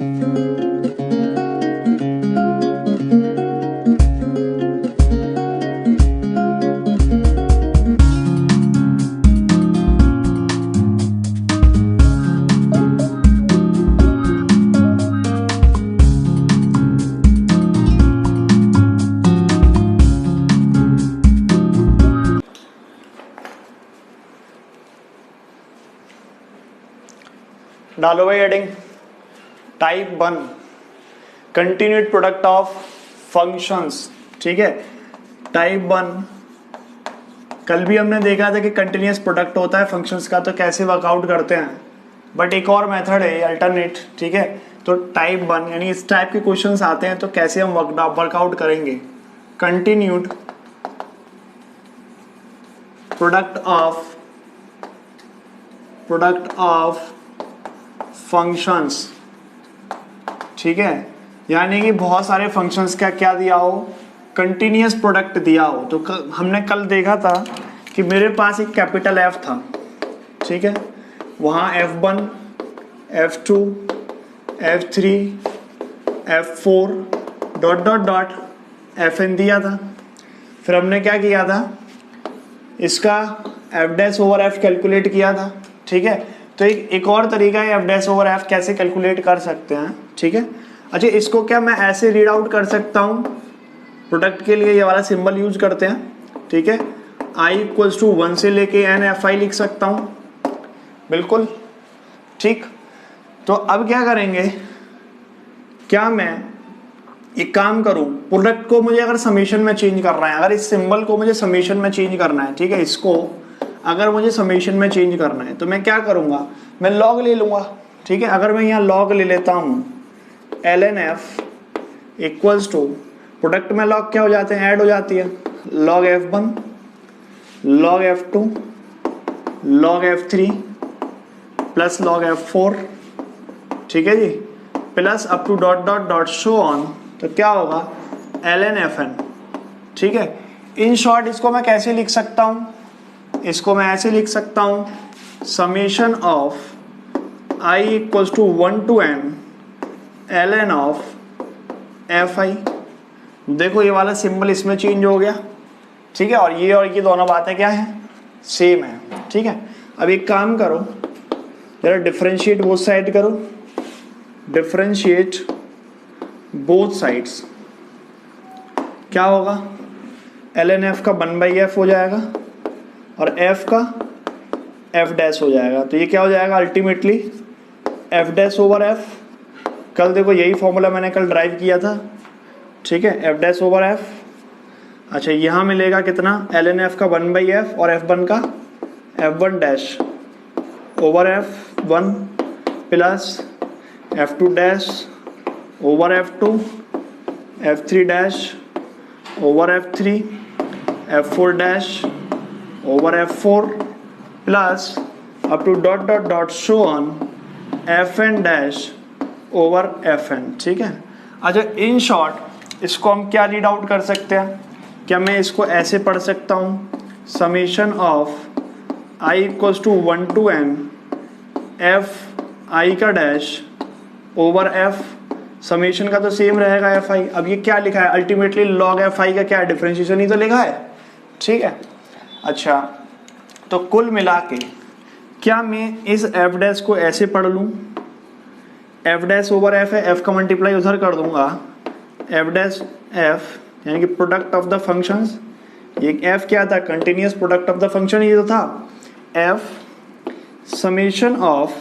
डालो भाई heading type 1 continued product of functions. ठीक है, टाइप 1 कल भी हमने देखा था कि कंटिन्यूस प्रोडक्ट होता है फंक्शंस का, तो कैसे वर्कआउट करते हैं, बट एक और मेथड है अल्टरनेट। ठीक है, तो टाइप 1 यानी इस टाइप के क्वेश्चंस आते हैं तो कैसे हम वर्कआउट करेंगे। Continued product of functions. ठीक है, यानी कि बहुत सारे फंक्शंस का क्या दिया हो, कंटिन्यूस प्रोडक्ट दिया हो। तो हमने कल देखा था कि मेरे पास एक कैपिटल F था। ठीक है, वहाँ F1 F2 F3 F4 dot dot dot Fn दिया था। फिर हमने क्या किया था, इसका F dash over F calculate किया था। ठीक है, तो एक और तरीका है F डैश ओवर F कैसे कैलकुलेट कर सकते हैं। ठीक है, अच्छा इसको क्या मैं ऐसे रीड आउट कर सकता हूँ, प्रोडक्ट के लिए ये वाला सिंबल यूज करते हैं। ठीक है, I इक्वल्स टू 1 से लेके n Fi लिख सकता हूँ, बिल्कुल ठीक। तो अब क्या करेंगे, क्या मैं एक काम करूँ, प्रोडक्ट को मुझे अगर समेशन में चेंज करना है, अगर इस सिंबल को मुझे समेशन में चेंज करना है, ठीक है, इसको अगर मुझे समेशन में चेंज करना है तो मैं क्या करूँगा, मैं लॉग ले लूँगा। ठीक है, अगर मैं यहाँ लॉग ले लेता हूँ ln f equals to, product में लॉग क्या हो जाते हैं, ऐड हो जाती है, log f1 log f2 log f3 plus log f4। ठीक है जी, plus up to dot dot dot so on, तो क्या होगा ln fn। ठीक है, इन शॉर्ट इसको मैं कैसे लिख सकता हूँ, इसको मैं ऐसे लिख सकता हूँ, summation of I equals to 1 to n ln of fi। देखो ये वाला सिंबल इसमें चेंज हो गया। ठीक है, और ये दोनों बातें क्या है, सेम है। ठीक है, अब एक काम करो, जरा डिफरेंशिएट बोथ साइड करो, डिफरेंशिएट बोथ साइड्स, क्या होगा, ln f का 1/f हो जाएगा और f का f डैश हो जाएगा। तो ये क्या हो जाएगा ultimately f dash over f। कल देखो यही फॉर्मूला मैंने कल ड्राइव किया था। ठीक है, f डैश ओवर f। अच्छा यहाँ मिलेगा कितना, ln f का 1/f और f1 का f1 dash over f1 plus f2 dash over f2 f3 dash over f3 f4 dash over f4 plus up to dot dot dot so on fn dash over fn। ठीक है, अच्छा in short इसको हम क्या read out कर सकते हैं, क्या मैं इसको ऐसे पढ़ सकता हूँ, summation of I equals to 1 to n f I का डैश ओवर f, समेशन का तो सेम रहेगा fi। अब ये क्या लिखा है अल्टीमेटली log fi का क्या डिफरेंशिएशन ही तो लिखा है। ठीक है, अच्छा तो कुल मिला के क्या मैं इस f डैश को ऐसे पढ़ लूँ, f डैश ओवर f है, f का मल्टीप्लाई उधर कर दूंगा, f डैश f यानी कि प्रोडक्ट ऑफ द फंक्शंस। ये f क्या था, continuous product of the function, ये तो था f summation of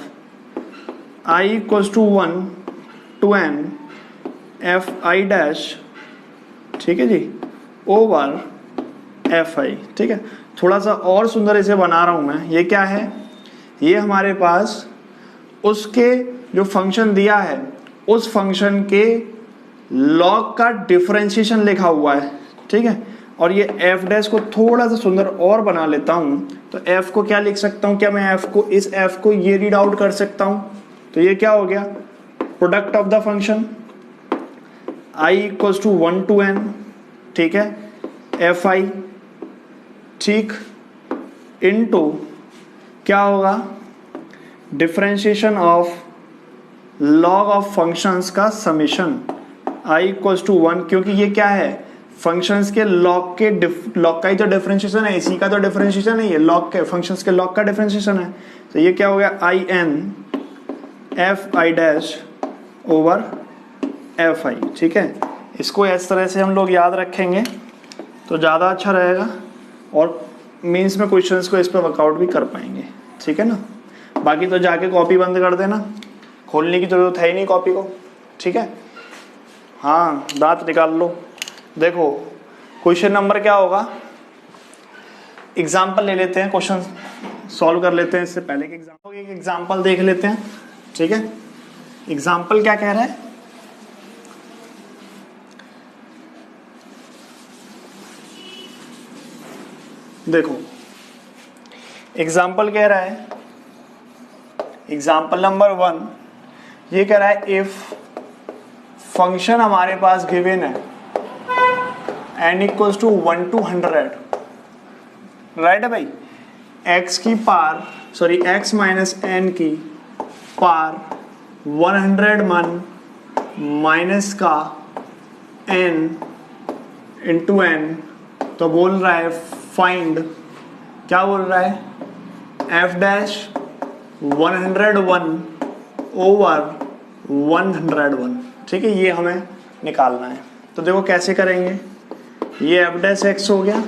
I equals to 1 to n f I dash, ठीक है जी, ओवर fi। ठीक है, थोड़ा सा और सुंदर इसे बना रहा हूं मैं, ये क्या है, ये हमारे पास उसके जो फंक्शन दिया है उस फंक्शन के लॉग का डिफरेंशिएशन लिखा हुआ है। ठीक है, और ये f डैश को थोड़ा सा सुंदर और बना लेता हूं, तो f को क्या लिख सकता हूं, क्या मैं f को, इस f को ये रीड आउट कर सकता हूं, तो ये क्या हो गया, product of the function I equals to 1 to n। ठीक है, fi, ठीक, इनटू क्या होगा, differentiation of log of functions का समेशन i इक्वल्स टू 1, क्योंकि ये क्या है, फंक्शंस के लॉग का ही तो डिफरेंशिएशन है, इसी का तो डिफरेंशिएशन नहीं है, लॉग के फंक्शंस के लॉग का डिफरेंशिएशन है। तो ये क्या हो गया, I N F I dash over F I. ठीक है, इसको इस तरह से हम लोग याद रखेंगे तो ज़्यादा अच्छा रहेगा और मीन्स में क्वेश्चंस को इस पर वर्कआउट भी कर पाएंगे। ठीक है ना, बाकी तो जाके कॉपी बंद कर देना, खोलने की जरूरत है ही नहीं कॉपी को। ठीक है, हाँ दांत निकाल लो। देखो क्वेश्चन नंबर क्या होगा, एग्जाम्पल ले लेते हैं, क्वेश्चन सॉल्व कर लेते हैं। इससे पहले एक एग्जाम्पल देख लेते हैं। ठीक है, एग्जाम्पल क्या कह रहा है, देखो एग्जाम्पल कह रहा है, एग्जाम्पल नंबर 1 ये कह रहा है इफ फंक्शन हमारे पास गिवन है n equals to 1 to 100, right है भाई, x की पार x माइनस n की पार 100 मन माइनस का n इंटू n, तो बोल रहा है फाइंड, क्या बोल रहा है, f डैश 101 ओवर 101। ठीक है, ये हमें निकालना है। तो देखो कैसे करेंगे, ये f डैश x हो गया,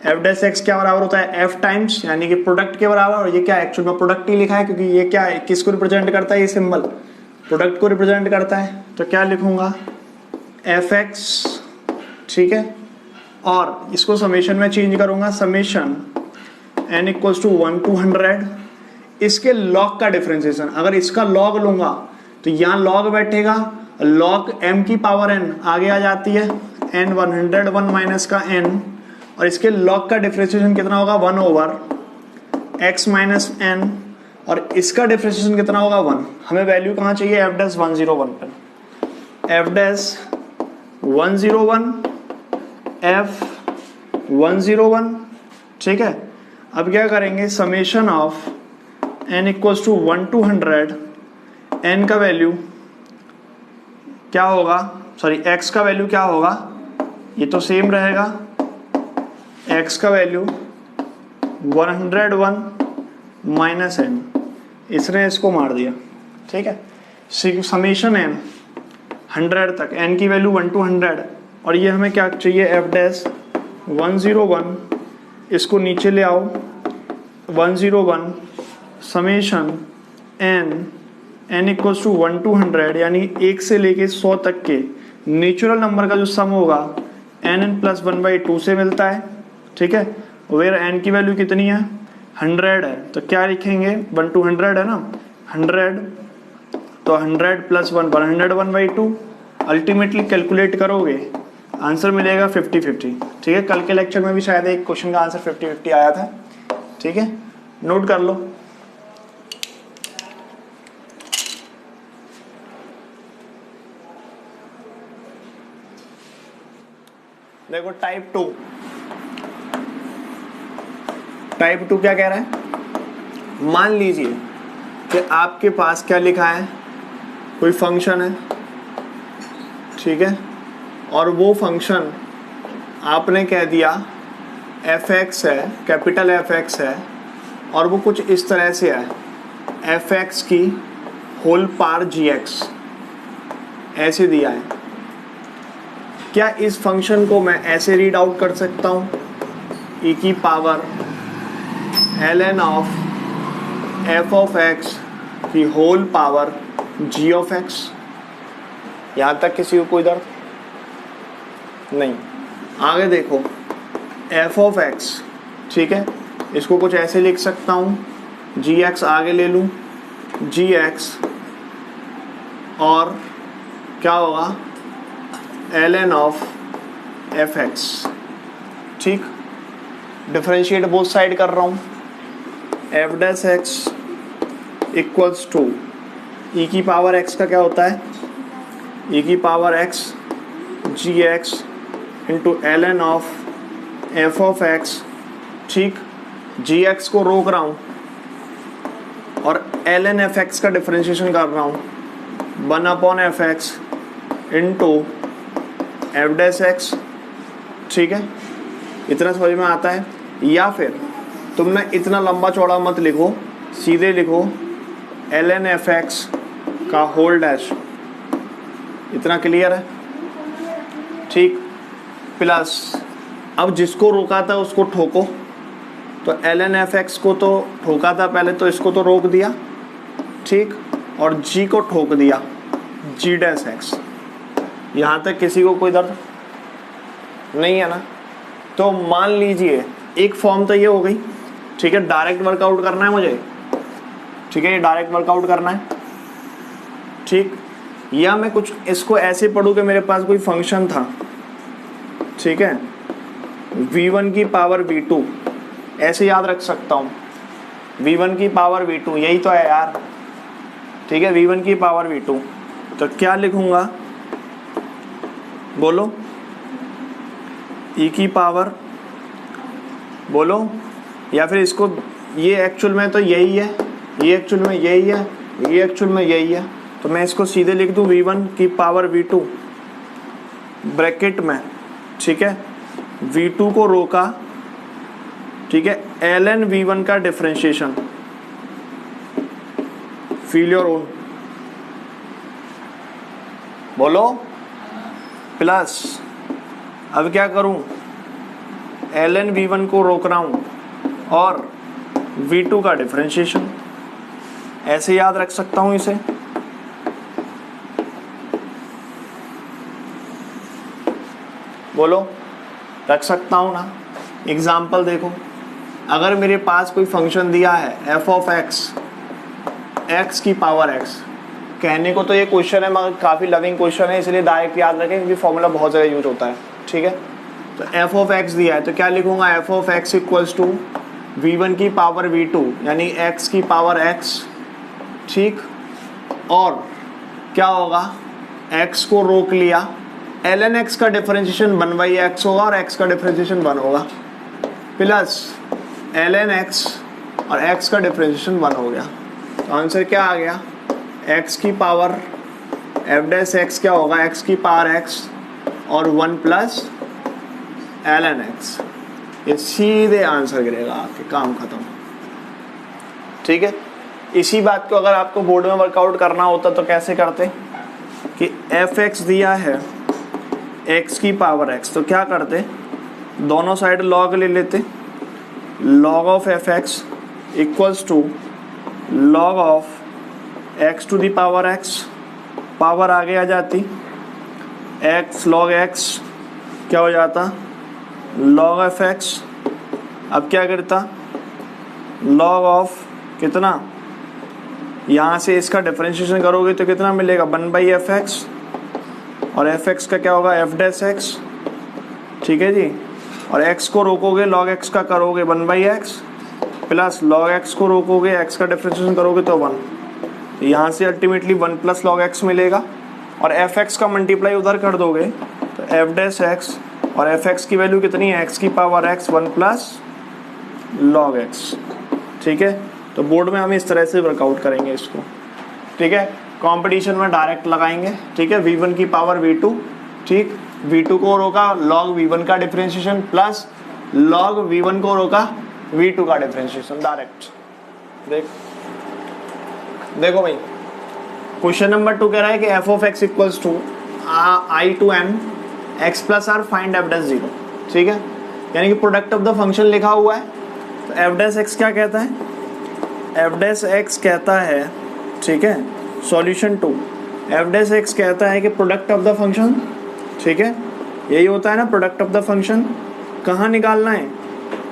f डैश x क्या बराबर होता है, f टाइम्स यानी कि प्रोडक्ट के बराबर, और ये क्या एक्चुअल में प्रोडक्ट ही लिखा है क्योंकि ये क्या है, किसको रिप्रेजेंट करता है, ये सिंबल प्रोडक्ट को रिप्रेजेंट करता है। तो क्या लिखूंगा fx, ठीक है, और इसको समेशन में चेंज करूंगा, summation n equals to 1 to 100, इसके लॉग का डिफरेंशिएशन, अगर इसका लॉग लूंगा तो यहाँ लॉग बैठेगा, लॉग m की पावर n आगे आ जाती है, n 101 माइनस का n, और इसके लॉग का डिफरेंशिएशन कितना होगा 1 ओवर x माइनस n, और इसका डिफरेंशिएशन कितना होगा 1। हमें वैल्यू कहाँ चाहिए, f डैश 101 पर, f डैश 101 f 101। ठीक है, अब क्या करेंगे, summation of n equals to 1 to 100, n का वैल्यू क्या होगा, x का वैल्यू क्या होगा, ये तो सेम रहेगा, x का वैल्यू 101 माइनस n, इसने इसको मार दिया। ठीक है, समेशन n 100 तक, n की वैल्यू 1 to 100, और ये हमें क्या चाहिए, f डैश 101, इसको नीचे ले आओ, 101 summation n equals to 1 to 100 यानी 1 से लेके 100 तक के नेचुरल नंबर का जो सम होगा n प्लस 1/2 से मिलता है। ठीक है, वेयर n की वैल्यू कितनी है, 100 है, तो क्या लिखेंगे, 1 to 100 है ना, 100, तो 100 प्लस 1 101/2, अल्टीमेटली कैलकुलेट करोगे आंसर मिलेगा 50-50। ठीक है, कल के लेक्चर में भी शायद एक क्वेश्चन का आंसर 50-50 आया था। ठीक है, नोट कर लो। देखो टाइप 2 क्या कह रहा है, मान लीजिए कि आपके पास क्या लिखा है, कोई फंक्शन है, ठीक है, और वो फंक्शन आपने कह दिया fx है, कैपिटल fx है, और वो कुछ इस तरह से है, fx की होल पावर gx ऐसे दिया है। क्या इस फंक्शन को मैं ऐसे रीड आउट कर सकता हूँ, e की power ln of f of x की whole power g of x। यहाँ तक किसी को कोई दर्द नहीं। आगे देखो f ऑफ x, ठीक है, इसको कुछ ऐसे लिख सकता हूँ, gx आगे ले लूँ, gx और क्या होगा ln ऑफ fx। ठीक, डिफरेंशिएट बोथ साइड कर रहा हूँ, f dash x equals to e की पावर x का क्या होता है, e की power x gx into ln of f of x। ठीक, gx को रोक रहा हूँ और ln fx का डिफरेंशिएशन कर रहा हूँ, one upon F x into F dash x, ठीक है, इतना समझ में आता है। या फिर तुमने इतना लंबा चौड़ा मत लिखो, सीधे लिखो एल एन एफ एक्स का होल डैश, इतना क्लियर है, ठीक। प्लस अब जिसको रोका था उसको ठोको, तो एल एन एफ एक्स को तो ठोका था पहले, तो इसको तो रोक दिया, ठीक, और जी को ठोक दिया, जी डैश एक्स। यहाँ तक किसी को कोई दर्द नहीं है ना? तो मान लीजिए एक फॉर्म तो ये हो गई, ठीक है, डायरेक्ट वर्कआउट करना है मुझे, ठीक है, ये डायरेक्ट वर्कआउट करना है, ठीक। या मैं कुछ इसको ऐसे पढ़ूँ कि मेरे पास कोई फंक्शन था, ठीक है, v1 की पावर v2, ऐसे याद रख सकता हूँ, v1 की पावर v2, यही तो है यार, ठीक है, v1 की पावर v2। तो क्या लिखूंगा, बोलो, e की पावर, बोलो, या फिर इसको, ये एक्चुअल में तो यही है, ये एक्चुअल में यही है, ये एक्चुअल में यही है, तो मैं इसको सीधे लिख दूं v1 की पावर v2 ब्रैकेट में, ठीक है, v2 को रोका, ठीक है, ln v1 का डिफरेंशिएशन, फील योर ओन, बोलो, प्लस अब क्या करूं, ln v1 को रोक रहा हूं और v2 का डिफरेंशिएशन, ऐसे याद रख सकता हूं इसे, बोलो, रख सकता हूं ना। एग्जाम्पल देखो, अगर मेरे पास कोई फंक्शन दिया है f ऑफ x, x की पावर x, कहने को तो ये क्वेश्चन है मगर काफ़ी लविंग क्वेश्चन है, इसलिए डायरेक्ट याद रखें क्योंकि फॉर्मूला बहुत ज़्यादा यूज होता है, ठीक है। तो f ऑफ x दिया है तो क्या लिखूंगा, f of x equals to v1 की पावर v2 यानी x की पावर x, ठीक, और क्या होगा, x को रोक लिया, ln x का डिफरेंशिएशन 1/x होगा और x का डिफरेंशिएशन 1 होगा, प्लस ln x और x का डिफरेंशिएशन 1 हो गया। तो आंसर क्या आ गया, x की पावर f डैश x क्या होगा, x की पावर x और 1 प्लस ln x, ये सीधे आंसर गिरेगा आपके, काम खत्म, ठीक है। इसी बात को अगर आपको बोर्ड में वर्कआउट करना होता तो कैसे करते कि एफ एक्स दिया है x की पावर x, तो क्या करते, दोनों साइड लॉग ले लेते, log of F X equals to log of x to the power x, power आगे आ जाती, x लॉग x क्या हो जाता, लॉग एफ एक्स। अब क्या करता, लॉग ऑफ कितना, यहाँ से इसका डिफरेंशिएशन करोगे तो कितना मिलेगा, 1/f(x) और f(x) का क्या होगा, f डैश x, ठीक है जी, और x को रोकोगे log x का करोगे 1/x प्लस log x को रोकोगे x का डिफरेंशिएशन करोगे तो 1, यहाँ से अल्टीमेटली 1 प्लस log x मिलेगा और f(x) का मल्टीप्लाई उधर कर दोगे तो f डैश x, और f(x) की वैल्यू कितनी है, x की power x 1 plus log x, ठीक है। तो बोर्ड में हम इस तरह से वर्कआउट करेंगे इसको, ठीक है, कंपटीशन में डायरेक्ट लगाएंगे, ठीक है, v1 की पावर v2, ठीक, v2 को रोका log v1 का डिफरेंशिएशन प्लस log v1 को रोका v2 का डिफरेंशिएशन डायरेक्ट। देखो भाई, क्वेश्चन नंबर 2 कह रहा है कि f of x equals to i to n x plus r find f dash 0, ठीक है, यानी कि प्रोडक्ट ऑफ द फंक्शन लिखा हुआ है। तो f डैश x क्या कहता है, f डैश x कहता है, ठीक है, सॉल्यूशन 2, f डैश x कहता है कि प्रोडक्ट ऑफ द फंक्शन, ठीक है, यही होता है ना प्रोडक्ट ऑफ द फंक्शन, कहाँ निकालना है,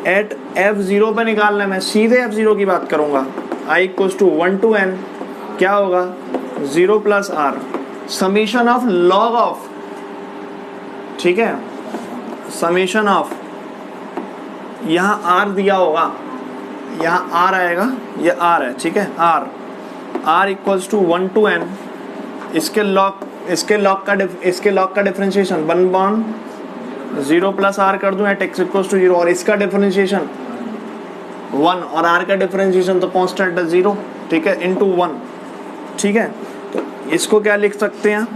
एट f0 पे निकालना है। मैं सीधे f0 की बात करूँगा, i equals to 1 to n क्या होगा, 0 plus r summation of log of, ठीक है, समीशन ऑफ, यहाँ r दिया होगा, यहाँ r आएगा, ये r है, ठीक है, r equals to 1 to n, इसके लॉग का डिफरेंशिएशन 1/0 प्लस r कर दूं एट x इक्वल्स टू 0, और इसका डिफरेंशिएशन 1 और r का डिफरेंशिएशन तो कांस्टेंट है 0, ठीक है, इनटू 1, ठीक है। तो इसको क्या लिख सकते हैं,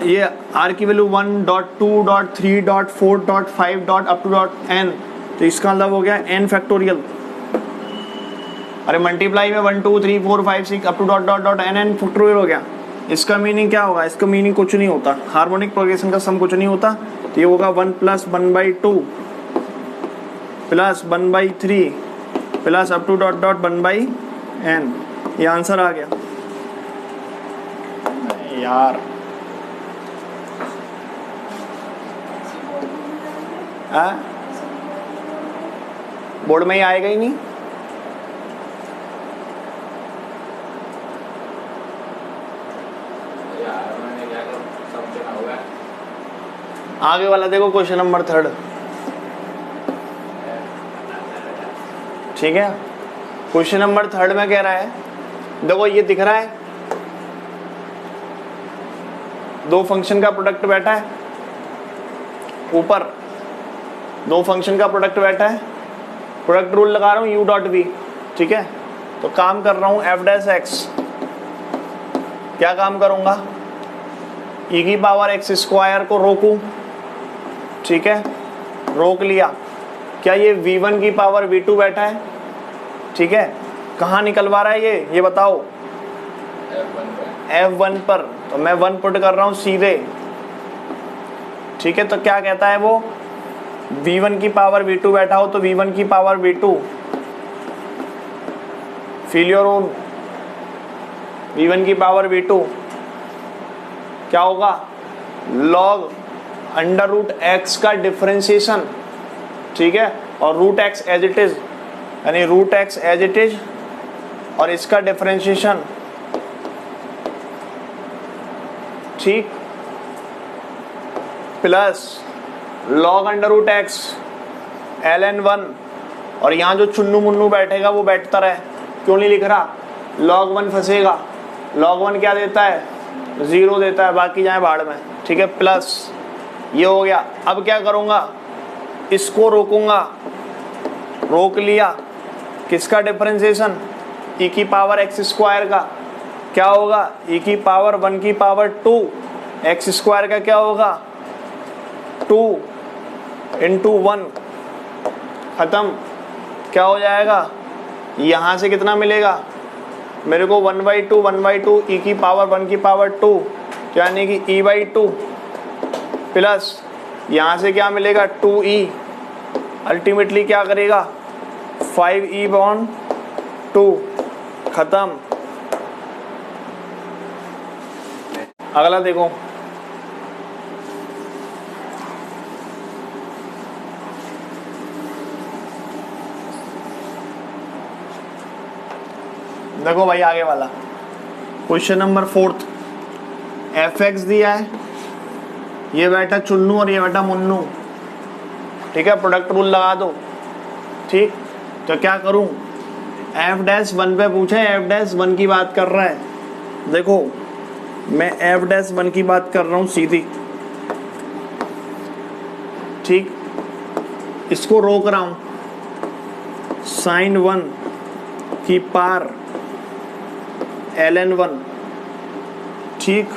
ये r की वैल्यू 1.2.3.4.5 अप टू .n, तो इसका मतलब हो गया n फैक्टोरियल। अरे मल्टीप्लाई में 1 2 3 4 5 6 अप टू n फैक्टोरियल हो गया। इसका मीनिंग क्या होगा, इसका मीनिंग कुछ नहीं होता, हार्मोनिक प्रोग्रेशन का सम कुछ नहीं होता, तो ये होगा 1 + 1/2 plus 1/3 plus up to (1/n), ये आंसर आ गया यार। बोर्ड में ही आएगा ही नहीं। आगे वाला देखो, क्वेश्चन नंबर 3, ठीक है। क्वेश्चन नंबर 3 में कह रहा है, देखो ये दिख रहा है, दो फंक्शन का प्रोडक्ट बैठा है ऊपर, दो फंक्शन का प्रोडक्ट बैठा है, प्रोडक्ट रूल लगा रहा हूँ u.v, ठीक है। तो काम कर रहा हूँ f'(x), क्या काम करूँगा, e⁻x² को रोकूं, ठीक है, रोक लिया। क्या ये v1 की पावर v2 बैठा है, ठीक है, कहाँ निकलवा रहा है ये बताओ, F1 पर, तो मैं 1 पुट कर रहा हूँ सीधे, ठीक है। तो क्या कहता है वो, v1 की पावर v2 बैठा हो तो v1 की power v2, feel your own, v1 की पावर v2 क्या होगा, log √x का डिफरेंशिएशन, ठीक है, और √x एज इट इज, यानी √x एज इट इज और इसका डिफरेंशिएशन, ठीक, प्लस log √x ln1, और यहाँ जो चुन्नू मुन्नू बैठेगा वो बैठता रहे, क्यों नहीं लिख रहा, log 1 फंसेगा, log 1 क्या देता है, 0 देता है, बाकी जाए भाड़ में, ठीक है, प्लस ये हो गया। अब क्या करूँगा, इसको रोकूंगा, रोक लिया, किसका डिफरेंशिएशन, e⁻x² का, क्या होगा, e⁻1² x² का क्या होगा, 2 × 1, खत्म, क्या हो जाएगा, यहाँ से कितना मिलेगा मेरे को, 1/2 e⁻1² यानी कि e/2 प्लस यहाँ से क्या मिलेगा 2e, अल्टीमेटली क्या करेगा 5e/2, खत्म। अगला देखो, देखो भाई आगे वाला क्वेश्चन नंबर 4, f(x) दिया है, ये बैठा चुन्नू और ये बैठा मुन्नू, ठीक है, प्रोडक्ट रूल लगा दो, ठीक। तो क्या करूं, f'1 पे पूछे, f'1 की बात कर रहा है, देखो मैं f'1 की बात कर रहा हूं सीधी, ठीक, इसको रोक रहा हूं, sin 1 की पार ln1, ठीक,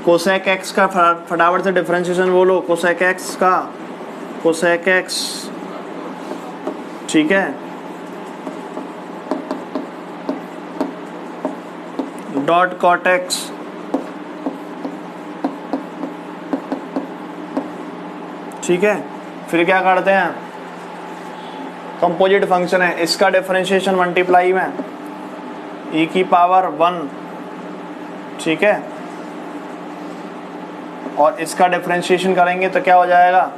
कोसेक x का फटाफट से डिफरेंशिएशन बोलो, कोसेक x का, कोसेक x, ठीक है, डॉट cot x, ठीक है। फिर क्या करते हैं, कंपोजिट फंक्शन है, इसका डिफरेंशिएशन मल्टीप्लाई में e⁻1, ठीक है, और इसका डिफरेंशिएशन करेंगे तो क्या हो जाएगा,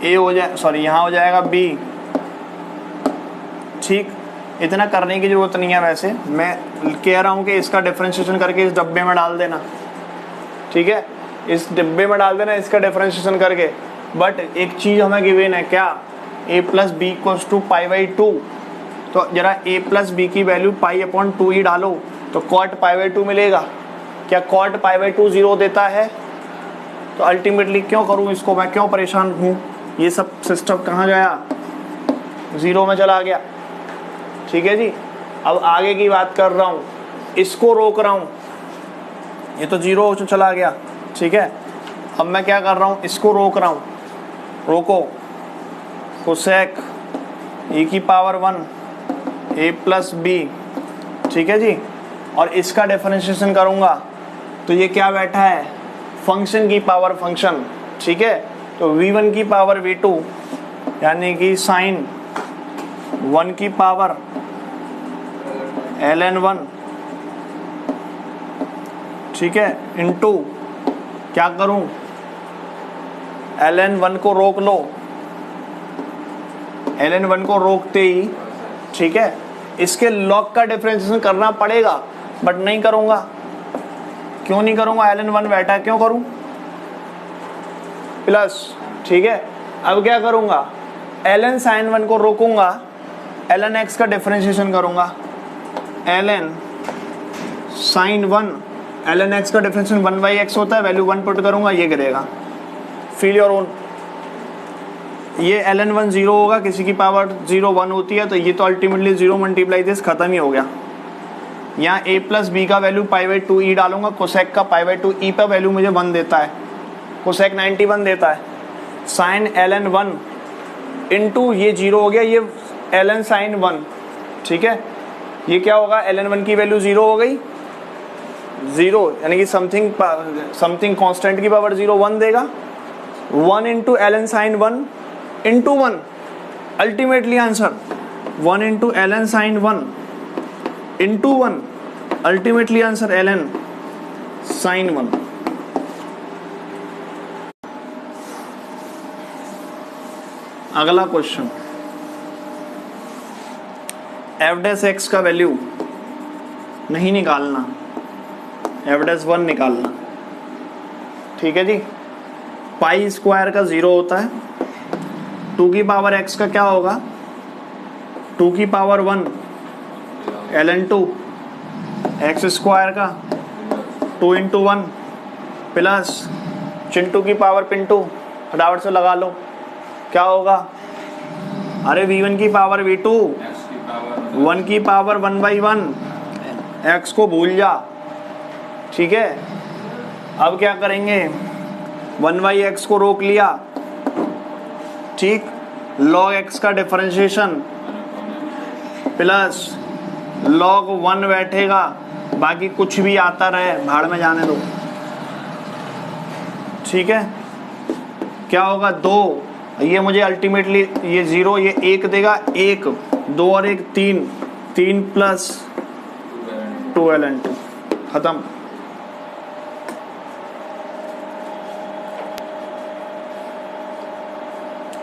ए हो जाए, सॉरी यहाँ हो जाएगा b, ठीक। इतना करने की जरूरत नहीं है, वैसे मैं कह रहा हूँ कि इसका डिफरेंशिएशन करके इस डब्बे में डाल देना, ठीक है, इस डिब्बे में डाल देना इसका डिफरेंशिएशन करके। बट एक चीज़ हमें गिवन है, क्या, a + b = π/2, तो जरा a + b की वैल्यू π/2 डालो तो cot π/2 मिलेगा। क्या cot π/2 0 देता है? तो अल्टीमेटली क्यों करूँ इसको, मैं क्यों परेशान हूँ, ये सब सिस्टम कहाँ गया, 0 में चला गया। ठीक है जी। अब आगे की बात कर रहा हूँ, इसको रोक रहा हूँ, ये तो 0 हो चला गया, ठीक है। अब मैं क्या कर रहा हूँ, इसको रोक रहा हूँ, रोको, कोसेक e की पावर 1 a प्लस बी, ठीक है जी। और इसका डिफरेंशिएशन करूँगा तो ये क्या बैठा है, फंक्शन की पावर फंक्शन, ठीक है। तो v1 की पावर v2 यानी कि साइन 1 की पावर ln1, ठीक है, इनटू क्या करूं, ln1 को रोक लो, ln1 को रोकते ही, ठीक है, इसके लॉग का डिफरेंशिएशन करना पड़ेगा, बट नहीं करूंगा। क्यों नहीं करूंगा, ln1 बैठा है, क्यों करूं, प्लस, ठीक है। अब क्या करूंगा, ln sin 1 को रोकूंगा, ln x का डिफरेंशिएशन करूंगा, ln sin 1, ln x का डिफरेंशिएशन 1/x होता है, वैल्यू 1 पुट करूंगा, ये गिरेगा, फील योर ओन। ये ln1 0 होगा, किसी की पावर 0 1 होती है, तो ये तो अल्टीमेटली 0 मल्टीप्लाई दिस, खत्म ही हो गया। यहाँ a प्लस बी का वैल्यू π/2 e डालूंगा, कोसेक का π/2 e पर वैल्यू मुझे 1 देता है, कोसेक 91 देता है, साइन ln1 इंटू ये 0 हो गया, ये ln sin 1, ठीक है। ये क्या होगा, ln1 की वैल्यू 0 हो गई, 0 यानी कि समथिंग कांस्टेंट की पावर 0 1 देगा, 1 into ln sin 1 into 1, ultimately answer 1 into ln sin 1 into 1, ultimately answer ln sin 1। अगला क्वेश्चन, f' का वैल्यू नहीं निकालना, f'1 निकालना, ठीक है जी। पाई स्क्वायर का 0 होता है, 2 की पावर x का क्या होगा, 2 की पावर 1 ln2, x स्क्वायर का 2 इंटू 1 प्लस चिंटू की पावर पिंटू, फटाफट से लगा लो, क्या होगा, अरे v1 की पावर v2, 1 की पावर 1/1, x को भूल जा, ठीक है। अब क्या करेंगे, 1/x को रोक लिया, ठीक, log x का डिफरेंशिएशन प्लस log 1 बैठेगा, बाकी कुछ भी आता रहे, भाड़ में जाने दो, ठीक है। क्या होगा, 2, ये मुझे अल्टीमेटली ये 0, ये 1 देगा, 1 2 और 1 3, 3 प्लस 2 ln2, खत्म।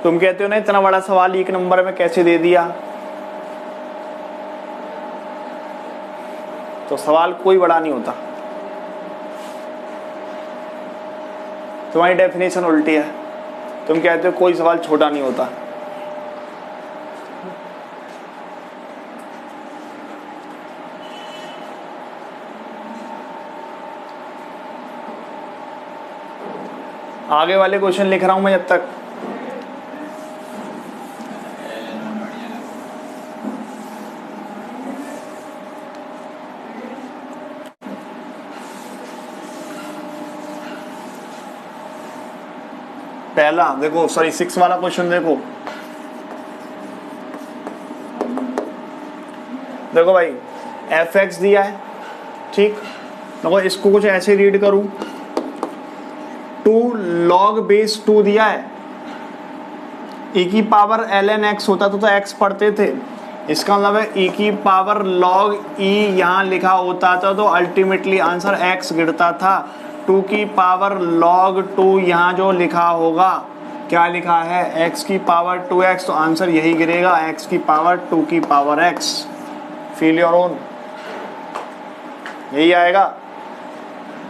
तुम कहते हो ना इतना बड़ा सवाल 1 नंबर में कैसे दे दिया, तो सवाल कोई बड़ा नहीं होता, तुम्हारी डेफिनेशन उल्टी है। तुम कहते हो कोई सवाल छोटा नहीं होता, आगे वाले क्वेश्चन लिख रहा हूं मैं जब तक। पहला देखो, सॉरी 6 वाला क्वेश्चन देखो, देखो भाई f(x) दिया है, ठीक, देखो इसको कुछ ऐसे रीड करूं, 2 log बेस 2 दिया है, e की पावर ln x होता तो x पढ़ते थे, इसका मतलब है e की पावर log e यहाँ लिखा होता था तो अल्टीमेटली आंसर x गिरता था। 2 की पावर log 2 यहाँ जो लिखा होगा, क्या लिखा है, x की पावर 2x, तो आंसर यही गिरेगा, x की पावर 2 की power x, feel your own, यही आएगा।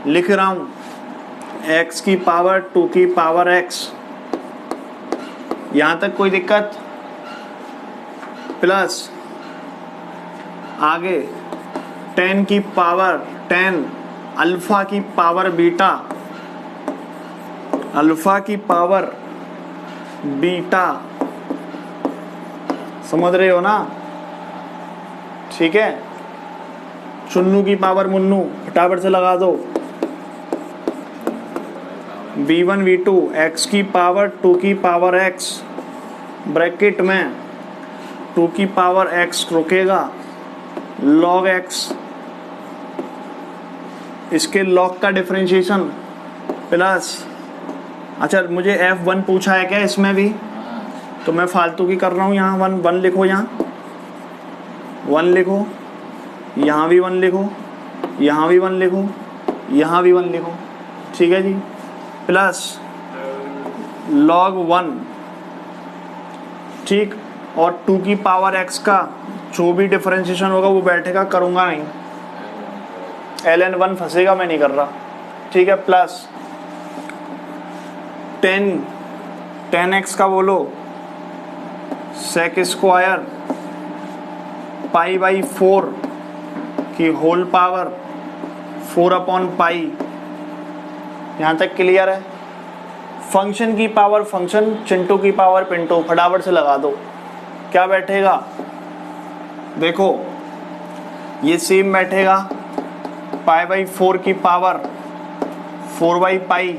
लिख रहा हूं x की पावर 2 की पावर x, यहां तक कोई दिक्कत, प्लस आगे 10 की पावर 10 अल्फा की पावर बीटा, अल्फा की पावर बीटा, समझ रहे हो ना, ठीक है, चुन्नू की पावर मुन्नू, फटाफट से लगा दो। v1 v2 x की पावर 2 की पावर x, ब्रैकेट में 2 की पावर x रुकेगा, log x, इसके log का डिफरेंशिएशन प्लस, अच्छा मुझे f1 पूछा है क्या इसमें भी, तो मैं फालतू की कर रहा हूँ, यहाँ 1 लिखो, यहाँ 1 लिखो, यहाँ भी 1 लिखो, यहाँ भी 1 लिखो, यहाँ भी 1 लिखो, ठीक है जी, प्लस log 1, ठीक, और 2 की पावर x का जो भी डिफरेंशिएशन होगा वो बैठेगा, करूँगा नहीं, ln 1 फंसेगा, मैं नहीं कर रहा, ठीक है, प्लस 10x का बोलो सेक स्क्वायर पाई बाई 4 की होल पावर 4/पाई। यहाँ तक क्लियर है? फंक्शन की पावर फंक्शन, चिंटू की पावर पिंटू, फटाफट से लगा दो, क्या बैठेगा, देखो ये सेम बैठेगा, पाई बाई 4 की पावर 4/पाई,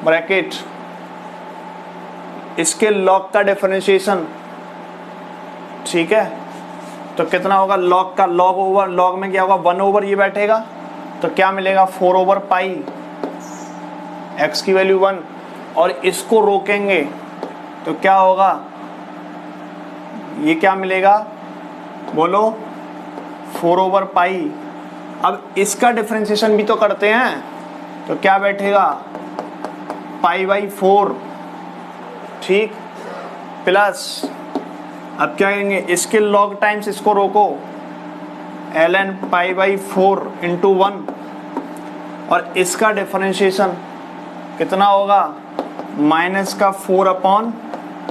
ब्रैकेट, इसके लॉग का डिफरेंशिएशन, ठीक है, तो कितना होगा, लॉग का लॉग ओवर, लॉग में क्या होगा 1 ओवर ये बैठेगा, तो क्या मिलेगा 4/पाई, x की वैल्यू 1, और इसको रोकेंगे तो क्या होगा, ये क्या मिलेगा, बोलो 4/पाई। अब इसका डिफरेंशिएशन भी तो करते हैं, तो क्या बैठेगा पाई बाई 4, ठीक, प्लस अब क्या करेंगे, इसके लॉग टाइम्स इसको रोको, ln पाई बाई 4 इंटू 1, और इसका डिफरेंशिएशन कितना होगा, माइनस का 4/पाई,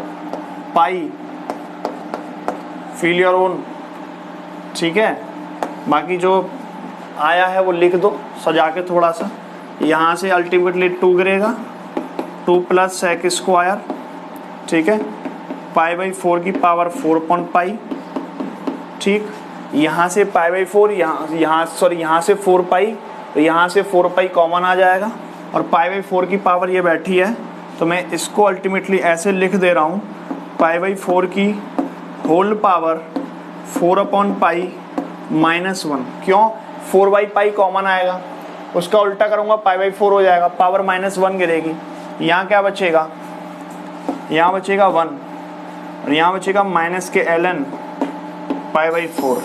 फील योर ओन, ठीक है, बाकी जो आया है वो लिख दो सजा के थोड़ा सा, यहाँ से अल्टीमेटली 2 गिरेगा, 2 प्लस सेक स्क्वायर, ठीक है, पाई बाई 4 की पावर 4/पाई, ठीक, यहाँ से पाई बाई 4, यहाँ से 4 पाई, तो यहाँ से 4 पाई कॉमन आ जाएगा, और पाई बाई 4 की पावर ये बैठी है, तो मैं इसको अल्टीमेटली ऐसे लिख दे रहा हूँ, पाई बाई 4 की होल पावर 4/पाई माइनस 1, क्यों, 4/पाई कॉमन आएगा, उसका उल्टा करूँगा पाई बाई 4 हो जाएगा, पावर -1 गिरेगी, यहाँ क्या बचेगा, यहाँ बचेगा 1, और यहाँ बचेगा माइनस के ln pi by 4,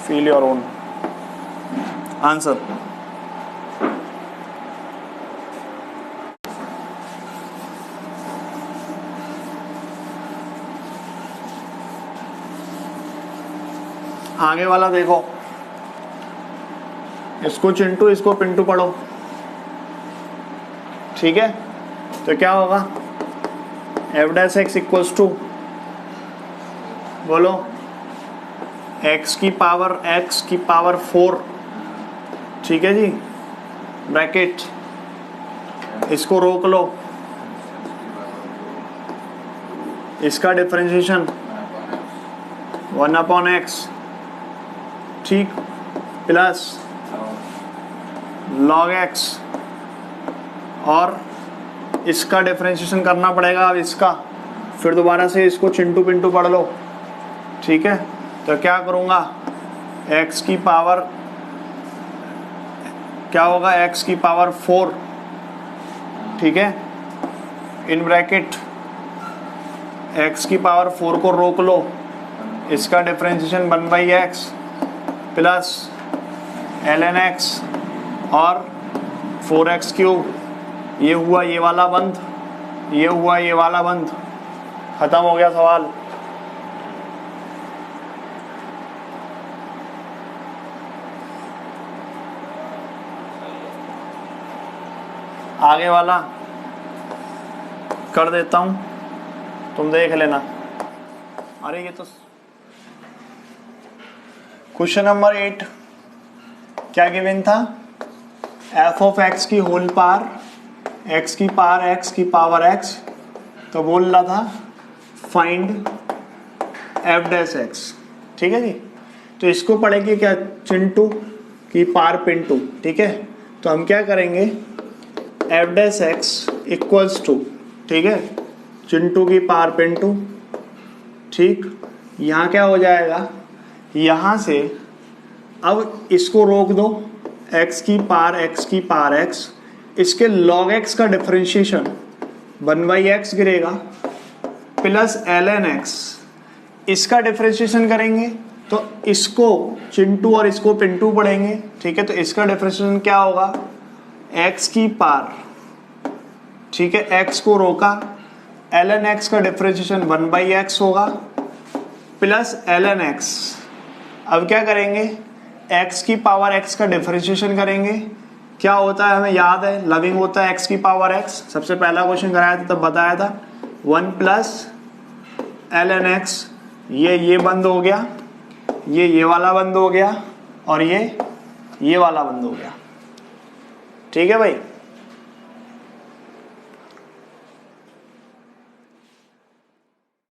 feel your own answer. आगे वाला देखो, इसको चिंटू इसको पिंटू पढ़ो, ठीक है, तो क्या होगा, f' इक्वल्स टू, बोलो x की पावर 4, ठीक है जी, ब्रैकेट, इसको रोक लो, इसका डिफरेंशिएशन 1/x, ठीक, प्लस log x, और इसका डिफरेंशिएशन करना पड़ेगा अब इसका, फिर दोबारा से इसको चिंटू पिंटू पढ़ लो, ठीक है, तो क्या करूँगा, x की पावर क्या होगा, x की पावर 4, ठीक है, इन ब्रैकेट x की पावर 4 को रोक लो, इसका differentiation 1/x plus ln x और 4x³, ये हुआ ये वाला बंद, ये हुआ ये वाला बंद, खत्म हो गया सवाल। आगे वाला कर देता हूं, तुम देख लेना। अरे ये तो क्वेश्चन नंबर 8 क्या गिवन था, f(x) की होल पावर x की पावर x, तो बोल रहा था फाइंड f'(x), ठीक है जी। तो इसको पढ़ेंगे क्या, चिंटू की पावर पिंटू, ठीक है। तो हम क्या करेंगे, F dash X equals to, ठीक है, चिंटू की पावर पिंटू, ठीक। यहाँ क्या हो जाएगा, यहाँ से अब इसको रोक दो, x की पावर x, इसके log x का डिफरेंशिएशन 1/x गिरेगा प्लस ln x, इसका डिफरेंशिएशन करेंगे तो इसको चिंटू और इसको पिंटू पढ़ेंगे, ठीक है। तो इसका डिफरेंशिएशन क्या होगा, x की पावर, ठीक है, x को रोका, ln x का डिफरेंशिएशन 1/x होगा प्लस ln x। अब क्या करेंगे, x की पावर x का डिफरेंशिएशन करेंगे, क्या होता है हमें याद है, लविंग होता है x की पावर x, सबसे पहला क्वेश्चन कराया था तब बताया था, 1 प्लस ln x, ये बंद हो गया, ये वाला बंद हो गया और ये वाला बंद हो गया, ठीक है भाई।